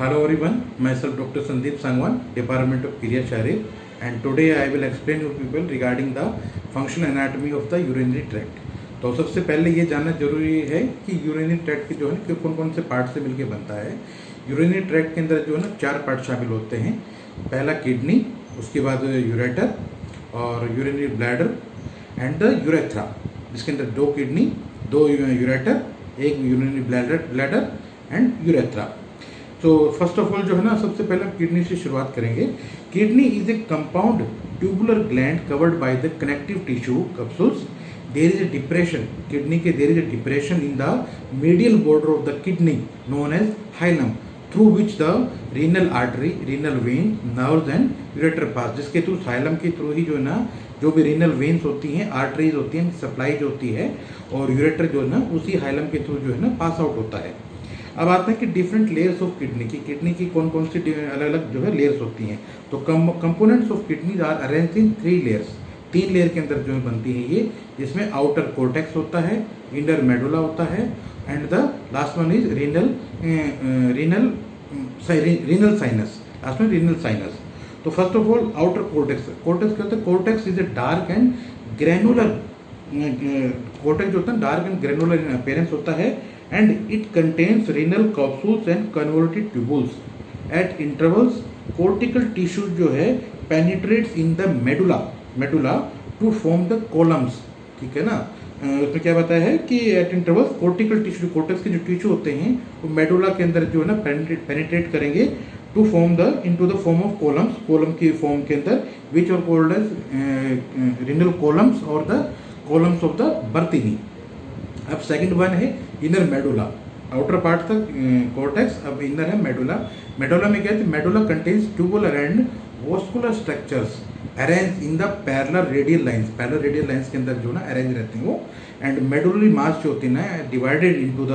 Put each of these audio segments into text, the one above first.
Hello everyone, myself Dr. Sandeep Sangwan, Department of Pediatrics, and today I will explain you people regarding the functional anatomy of the urinary tract. तो सबसे पहले ये जानना जरूरी है कि यूरिनरी ट्रैक्ट के जो है कि कौन कौन से पार्ट से मिलके बनता है। यूरिनरी ट्रैक्ट के अंदर जो है ना 4 पार्ट शामिल होते हैं। पहला किडनी, उसके बाद यूरेटर और urinary bladder and the urethra, जिसके अंदर 2 kidney, 2 ureter, 1 urinary bladder and urethra. तो फर्स्ट ऑफ ऑल जो है ना सबसे पहले किडनी से शुरुआत करेंगे। Kidney is a compound tubular gland covered by the connective tissue capsules. There is a depression, kidney के there is a depression in the medial border of the kidney known as hilum, through which the renal artery, renal vein, nerves and ureter pass, जिसके through hilum के through ही जो है ना जो भी renal veins होती हैं, आर्टरीज होती हैं, सप्लाई जो होती है, और यूरेटर जो है ना उसी हाइलम के थ्रू जो है ना पास आउट होता है। अब आता है कि डिफरेंट लेयर्स ऑफ किडनी की कौन कौन सी अलग अलग जो है लेयर्स होती हैं। तो components of kidney are arranged in 3 layers, 3 layer के अंदर जो है बनती है ये, जिसमें आउटर कोर्टेक्स होता है, इंडर मेडुला होता है and the last one is renal sinus, last में रीनल साइनस। तो first of all outer cortex क्या होता है? Cortex is a dark and granular, cortex जो होता है dark and granular in appearance होता है, and it contains renal capsules and convoluted tubules. At intervals, cortical tissue जो है penetrates in the medulla to form the columns, ठीक है ना। उसमें क्या बताया है कि at intervals cortical tissue, cortex के जो टिश्यू होते हैं वो मेडुला के अंदर जो है ना penetrate करेंगे to form the into the form of columns, column की फॉर्म के अंदर which are called as renal columns or the columns of the Bartini। अब सेकंड वन है इनर मेडुला, आउटर पार्ट तक कॉर्टेक्स, अब इनर है medulla. Medulla में क्या है? Medulla contains tubular and vascular structures arrange in the parallel radial lines के अंदर जो ना अरेंज रहते हैं वो। एंड मेडुलरी मास जो होती है ना divided into the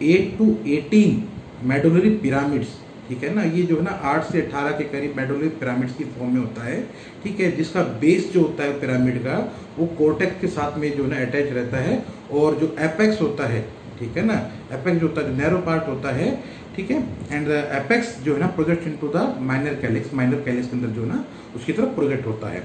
8 to 18 medullary pyramids, ठीक है ना। ये जो है ना 8 से 18 के करीब मेडुलरी पिरामिड्स की फॉर्म में होता है, ठीक है, जिसका बेस जो होता है पिरामिड का वो कोर्टेक्स के साथ में जो है ना अटैच रहता है, और जो एपेक्स होता है, ठीक है ना, एपेक्स जो होता है नैरो पार्ट होता है, ठीक है, एंड एपेक्स जो है ना project into the minor calyx के अंदर जो है ना उसकी तरफ प्रोजेक्ट होता है।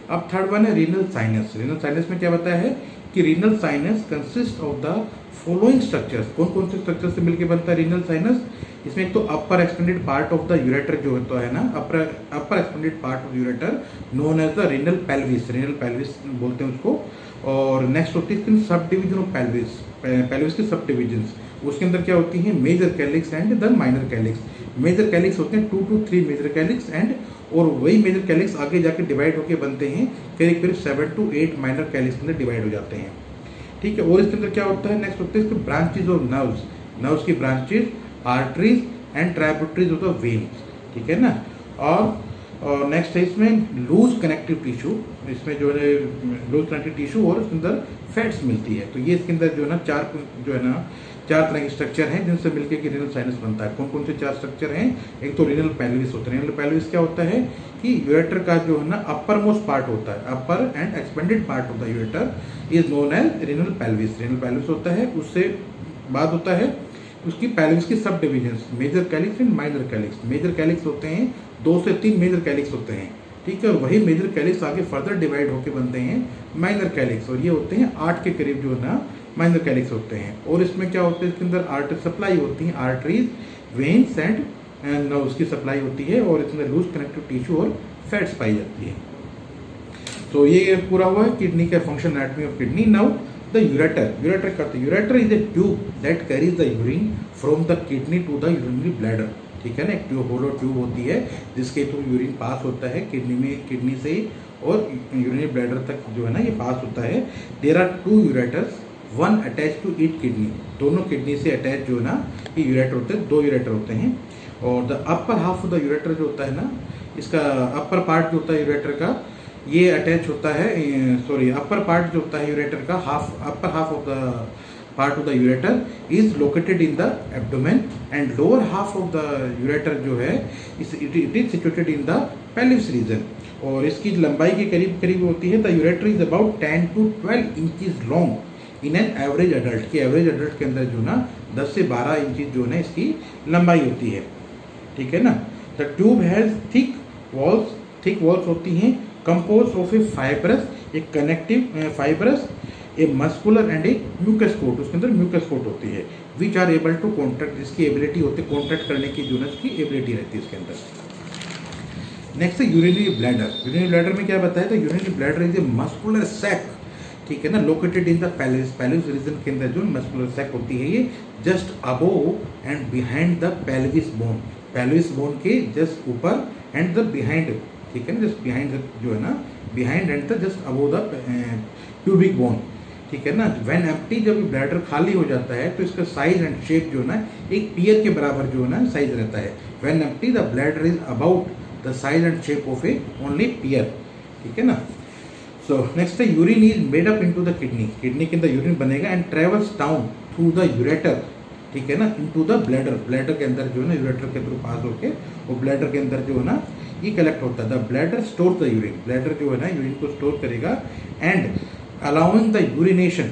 अब थर्ड वन है रीनल साइनस में क्या बताया है कि renal sinus consist of the following structures. कौन कौन से स्ट्रक्चर से मिलकर बनता है रीनल साइनस? इसमें एक तो upper expanded part of the ureter जो होता है ना, upper expanded part of ureter known as the renal pelvis बोलते हैं उसको। और नेक्स्ट होती है सब डिवीजन ऑफ पेल्विस की सब डिविजन्स, उसके अंदर क्या होती है? Major calyx and the minor calyx. Major calyx होते हैं 2 to 3 मेजर कैलिक्स एंड, और वही मेजर कैलिक्स आगे जाके डिवाइड होके बनते हैं करीब 7 to 8 माइनर कैलिक्स के अंदर डिवाइड हो जाते हैं, ठीक है। और इसके अंदर क्या होता है? नेक्स्ट होते हैं इसके ब्रांचेज ऑफ नर्व्स की branches, arteries and tributaries of the veins, ठीक है ना। और नेक्स्ट है इसमें लूज कनेक्टिव टिश्यू, इसमें जो है लूज कनेक्टिव टिश्यू और इसके अंदर फैट्स मिलती है। तो ये इसके अंदर जो है ना 4 तरह के स्ट्रक्चर हैं जिनसे मिलकर कि रीनल साइनस बनता है। कौन कौन से 4 स्ट्रक्चर हैं? एक तो रीनल पेल्विस होता है। रीनल पेल्विस क्या होता है कि यूरेटर का जो है ना अपर मोस्ट पार्ट होता है, upper and expanded part of the ureter is known as renal pelvis होता है। उससे बाद होता है उसकी पेल्विस की subdivisions, major calyx and minor calyx. Major calyx होते हैं 2 से 3 मेजर कैलिक्स होते हैं, ठीक है, और वही मेजर कैलिक्स आगे फर्दर डिवाइड होके बनते हैं माइनर कैलिक्स, और ये होते हैं 8 के करीब जो है ना माइनर कैलिक्स होते हैं। और इसमें क्या होता है? इसके अंदर आर्टरी सप्लाई होती है, आर्टरीज, वेन्स एंड नर्व्स की सप्लाई होती है, और इसके अंदर लूज कनेक्टिव टिश्यू और फैट्स पाई जाती है। तो ये पूरा हुआ है किडनी का function anatomy of kidney. Now the ureter करते, ureter is a tube that carries the urine from the kidney to the urinary bladder, ठीक है ना। एक होलो ट्यूब होती है जिसके थ्रू यूरिन पास होता है किडनी से और यूरिनरी ब्लैडर तक जो है ना ये पास होता है। There are 2 ureters, 1 attach to each kidney, दोनों किडनी से अटैच जो है ना ये यूरेटर होते हैं, 2 यूरेटर होते हैं। और the upper half of the ureter जो होता है ना, इसका अपर पार्ट जो होता है यूरेटर का ये अटैच होता है, अपर पार्ट जो होता है यूरेटर का upper half of the part of the ureter is located in the abdomen, and lower half of the ureter जो है it is situated in the pelvis region, और इसकी लंबाई के करीब होती है। The ureter is about 10 to 12 inches long in an average adult, के एवरेज एडल्ट के अंदर जो ना 10 से 12 इंचेस जो है इसकी लंबाई होती है, ठीक है ना। The tube has thick walls होती हैं, कंपोज ऑफ ए फाइब्रस, एक connective fibrous, a muscular and a mucus coat, उसके अंदर म्यूकस कोट होती है, which are able to contract, जिसकी एबिलिटी होती है कॉन्ट्रैक्ट करने की, जो उसकी एबिलिटी रहती है इसके अंदर। नेक्स्ट है यूरिनरी ब्लैडर। यूरिनरी ब्लैडर में क्या बताया था, urinary bladder is a muscular sac, ठीक है ना, located in the pelvis region के अंदर जो मस्कुलर सैक होती है ये just above and behind the pelvis bone, pelvis bone के जस्ट ऊपर एंड द बिहाइंड, ठीक है ना, जस्ट बिहाइंड जो है ना, behind and the just above the pubic bone, ठीक है ना। व्हेन एम्प्टी, जब ब्लैडर खाली हो जाता है तो इसका साइज एंड शेप जो है ना एक पियर के बराबर जो है ना साइज रहता है। When empty the bladder is about the size and shape of a only pear, ठीक है ना। सो नेक्स्ट है urine is made up into the kidney, kidney के अंदर यूरिन बनेगा and travels down through the ureter, ठीक है ना, इनटू द ब्लैडर, ब्लैडर के अंदर जो है ना यूरेटर के थ्रू पास होके वो ब्लैडर के अंदर जो है ना ये कलेक्ट होता है। The bladder store the urine, bladder जो है ना यूरिन को स्टोर करेगा and allowing the urination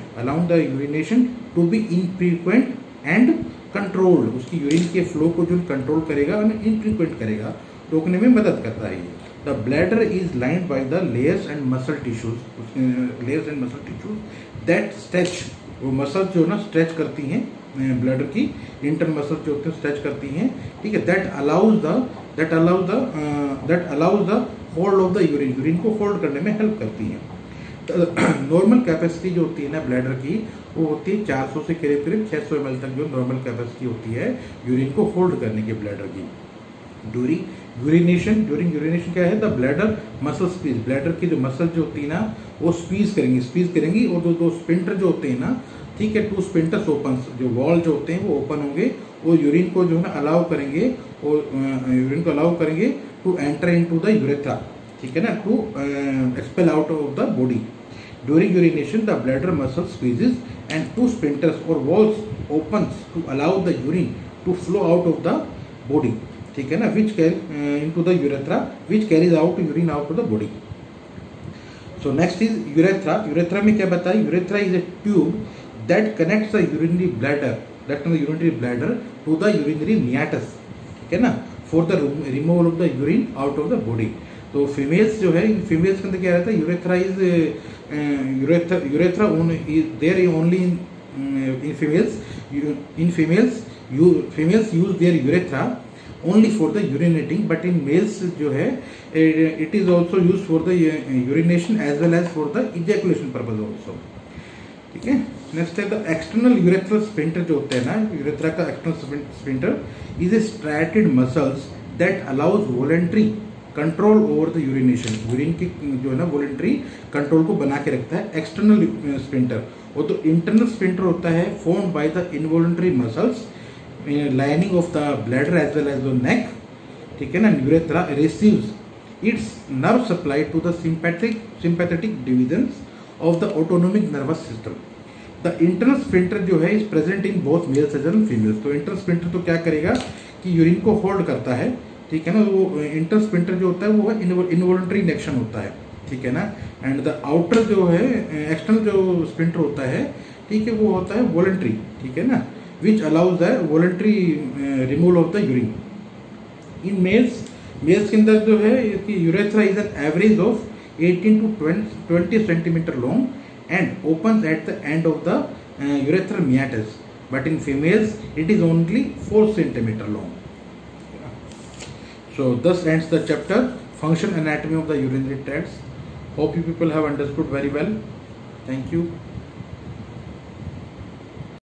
to be infrequent and controlled, उसकी यूरिन के फ्लो को जो कंट्रोल करेगा और इनफ्रीक्वेंट करेगा, रोकने में मदद करता है। The bladder is lined by the layers and muscle tissues that stretch, वो मसल जो ना स्ट्रेच करती हैं ब्लैडर की, इंटरनल मसल जो होते हैं स्ट्रेच करती हैं, ठीक है। That allows the hold of the urine, urine को होल्ड करने में हेल्प करती हैं। नॉर्मल कैपेसिटी जो होती है ना ब्लैडर की वो होती है 400 से करीब 600 ml तक जो नॉर्मल कैपेसिटी होती है यूरिन को होल्ड करने की ब्लैडर की। ड्यूरिंग यूरिनेशन क्या है, द ब्लैडर मसल स्पीज, ब्लैडर की जो मसल जो होती है ना वो स्पीज करेंगी और दो स्पिंटर जो होते हैं ना, ठीक है, 2 स्पिंटर्स ओपन, जो वॉल जो होते हैं वो ओपन होंगे और यूरिन को जो है ना अलाउ करेंगे to enter into the urethra, ठीक है ना, to expel out of the body. During urination the bladder muscle squeezes and 2 sphincters और walls opens to allow the urine to flow out of the body, ठीक है ना, which carry into the urethra which carries out urine out of the body. So next is urethra. Urethra में क्या बताया, urethra is a tube that connects the urinary bladder to the urinary meatus, ठीक है ना, for the removal of the urine out of the body. तो females जो है, females के अंदर क्या रहता है, urethra there only in females use their urethra only for the urinating, but in males जो है it is also use for the urination as well as for the ejaculation purpose also, ठीक है। Next है the external urethral sphincter जो होता है ना, urethra का external sphincter is a striated muscles that allows voluntary control over the urination, urine की जो है ना वॉलंटरी कंट्रोल को बना के रखता है एक्सटर्नल स्पिंटर। और तो इंटरनल स्पिंटर होता है formed by the involuntary muscles lining of the bladder as well as the neck, ठीक है ना। Urethra receives its nerve supply to the sympathetic divisions of the autonomic nervous system. The internal sphincter जो है is present in both males as and females. तो internal sphincter तो क्या करेगा कि यूरिन को होल्ड करता है, ठीक है ना, वो इंटर स्पिंटर जो होता है वो इनवॉलंटरी इंडक्शन होता है, ठीक है ना। एंड द आउटर जो है एक्सटर्नल जो स्पिंटर होता है, ठीक है, वो होता है वॉलंटरी, ठीक है ना, which allows the voluntary removal of the urine. In males के अंदर जो है urethra is an average of 18 to 20 centimetre long and opens at the end of the urethral meatus, but in females it is only 4 centimetre long. So thus ends the chapter Function Anatomy of the Urinary Tracts. Hope you people have understood very well. Thank you.